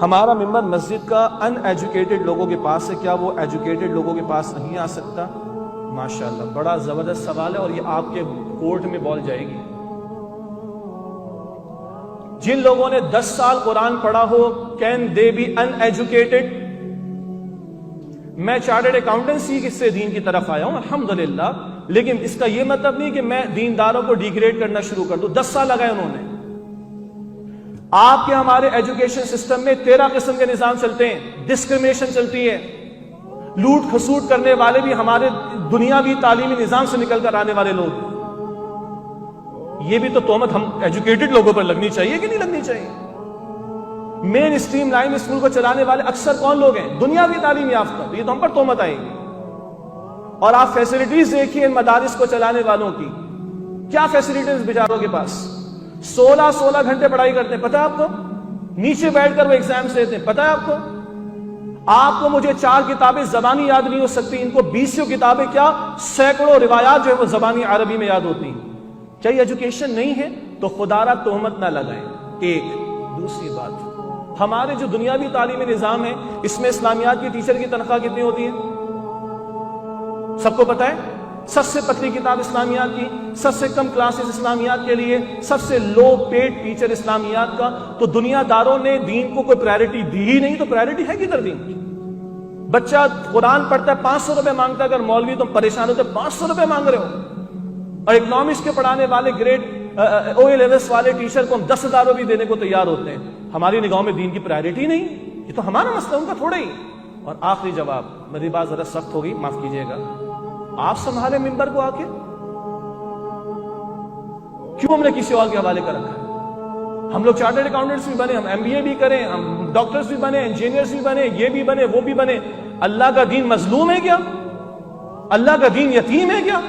ہمارا ممبر مسجد کا ان ایجوکیٹڈ لوگوں کے پاس ہے، کیا وہ ایجوکیٹڈ لوگوں کے پاس نہیں آ سکتا؟ ماشاءاللہ، بڑا زبردست سوال ہے اور یہ آپ کے کورٹ میں بال جائے گی۔ جن لوگوں نے 10 سال قرآن پڑھا ہو، can they be uneducated? میں چارٹرڈ اکاؤنٹنسی سے دین کی طرف آیا ہوں الحمدللہ، لیکن اس کا یہ مطلب نہیں کہ میں دینداروں کو ڈیگریڈ کرنا شروع کر دوں۔ 10 سال لگائے انہوں نے۔ آپ کے ہمارے ایجوکیشن سسٹم میں 13 قسم کے نظام چلتے ہیں، ڈسکریمنیشن چلتی ہے، لوٹ کھسوٹ کرنے والے بھی ہمارے دنیاوی تعلیمی نظام سے نکل کر آنے والے لوگ ہیں۔ یہ بھی تو تہمت ہم ایجوکیٹڈ لوگوں پر لگنی چاہیے کہ نہیں لگنی چاہیے؟ مین اسٹریم لائن اسکول کو چلانے والے اکثر کون لوگ ہیں؟ دنیاوی تعلیم یافتہ۔ یہ تو ہم پر تہمت آئے گی۔ اور آپ فیسلٹیز دیکھیے ان مدارس کو چلانے والوں کی، کیا فیسلٹیز بیچاروں کے پاس؟ 16 گھنٹے پڑھائی کرتے ہیں، پتہ ہے آپ کو؟ نیچے بیٹھ کر وہ ایگزامز دیتے ہیں، پتہ ہے آپ کو؟ آپ کو مجھے 4 کتابیں زبانی یاد نہیں ہو سکتی، ان کو 20 کتابیں کیا سینکڑوں روایات جو ہے وہ زبانی عربی میں یاد ہوتی ہیں۔ کیا یہ ایجوکیشن نہیں ہے؟ تو خدا را تہمت نہ لگائیں۔ ایک دوسری بات، ہمارے جو دنیاوی تعلیمی نظام ہے اس میں اسلامیات کی ٹیچر کی تنخواہ کتنی ہوتی ہے؟ سب کو پتہ ہے؟ سب سے پتلی کتاب اسلامیات کی، سب سے کم کلاسز اسلامیات کے لیے، سب سے لو پیڈ ٹیچر اسلامیات کا۔ تو دنیا داروں نے دین کو کوئی پرائرٹی دی ہی نہیں، تو پرائرٹی ہے کدھر دین کی؟ بچہ قرآن پڑھتا ہے 500 روپے مانگتا ہے، اگر مولوی تم پریشان ہوتے 500 روپے مانگ رہے ہو، اور اکنامکس کے پڑھانے والے گریڈ OA لیولز والے ٹیچر کو ہم 10,000 بھی دینے کو تیار ہوتے ہیں۔ ہماری نگاہوں میں دین کی پرائرٹی نہیں، یہ تو ہمارا مسئلہ، ان کا تھوڑا ہی۔ اور آخری جواب، میری بات ذرا سخت ہوگی، معاف کیجیے گا، آپ سنبھالے ممبر کو آ کے، کیوں ہم نے کسی اور کے حوالے کر رکھا ہے؟ ہم لوگ چارٹرڈ اکاؤنٹنٹس بھی بنے، ہم MBA بھی کریں، ہم ڈاکٹرز بھی بنے، انجینئرز بھی بنے، یہ بھی بنے، وہ بھی بنے۔ اللہ کا دین مظلوم ہے کیا؟ اللہ کا دین یتیم ہے کیا؟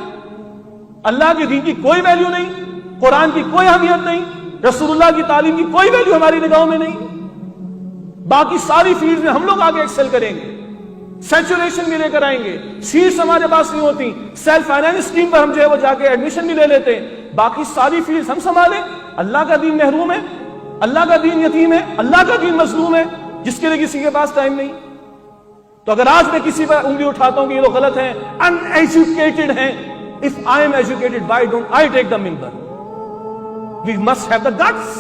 اللہ کے دین کی کوئی ویلیو نہیں، قرآن کی کوئی اہمیت نہیں، رسول اللہ کی تعلیم کی کوئی ویلیو ہماری نگاہوں میں نہیں؟ باقی ساری فیلڈ میں ہم لوگ آگے ایکسل کریں گے، سیچوریشن بھی لے کر آئیں گے، سیٹس ہمارے پاس نہیں ہوتی، سیلف فائنانس اسکیم پر ہم جو ہے وہ جا کے ایڈمیشن بھی لے لیتے ہیں، باقی ساری فیلڈ ہم سنبھالیں۔ اللہ کا دین محروم ہے، اللہ کا دین یتیم ہے، اللہ کا دین مظلوم ہے، جس کے لیے کسی کے پاس ٹائم نہیں۔ تو اگر آج میں کسی پر انگلی اٹھاتا ہوں کہ یہ لوگ غلط ہیں، ان ایجوکیٹڈ ہیں، if I am educated, why don't I take the member? We must have the guts.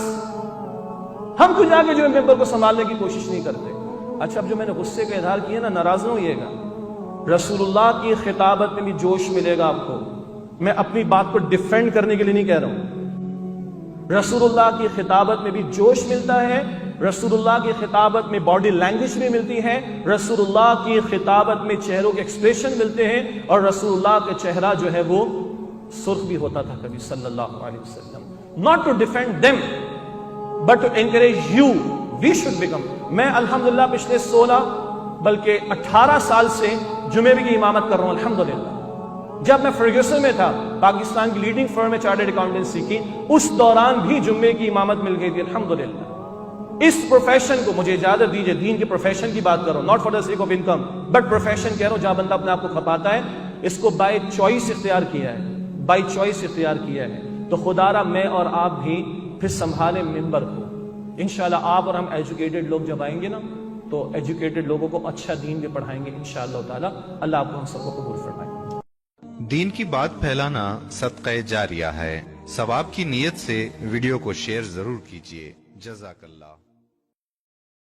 ہم کچھ آگے جو ممبر کو سنبھالنے کی کوشش نہیں کرتے۔ اچھا، اب جو میں نے غصے کا اظہار کیا نا، ناراض نہ ہوئیے گا، رسول اللہ کی خطابت میں بھی جوش ملے گا آپ کو۔ میں اپنی بات کو ڈیفینڈ کرنے کے لیے نہیں کہہ رہا ہوں، رسول اللہ کی خطابت میں بھی جوش ملتا ہے، رسول اللہ کی خطابت میں باڈی لینگویج بھی ملتی ہے، رسول اللہ کی خطابت میں چہروں کے ایکسپریشن ملتے ہیں، اور رسول اللہ کا چہرہ جو ہے وہ سرخ بھی ہوتا تھا کبھی صلی اللہ علیہ وسلم۔ not to defend them but to encourage you, we should become۔ میں الحمدللہ پچھلے 16 بلکہ 18 سال سے جمعے کی امامت کر رہا ہوں الحمدللہ۔ جب میں فرگیوسن میں تھا، پاکستان کی لیڈنگ فرم میں چارٹرڈ اکاؤنٹنسی کی، اس دوران بھی جمعے کی امامت مل گئی تھی الحمدللہ۔ اس پروفیشن کو مجھے اجازت دیجئے، دین کے پروفیشن کی بات کر رہا ہوں، not for the sake of income but profession کہہ رہا ہوں، جہاں بندہ اپنے آپ کو کھپاتا ہے، اس کو بائی چوائس اختیار کیا ہے، بائی چوائس اختیار کیا ہے۔ تو خدا را میں اور آپ بھی پھر سنبھالیں ممبر کو۔ انشاءاللہ آپ اور ہم ایجوکیٹڈ لوگ جب آئیں گے نا، تو ایجوکیٹڈ لوگوں کو اچھا دین بھی پڑھائیں گے انشاءاللہ تعالی۔ اللہ آپ کو ہم سب کو قبول فرمائے۔ دین کی بات پھیلانا صدقہ جاریہ ہے، ثواب کی نیت سے ویڈیو کو شیئر ضرور کیجیے۔ جزاک اللہ۔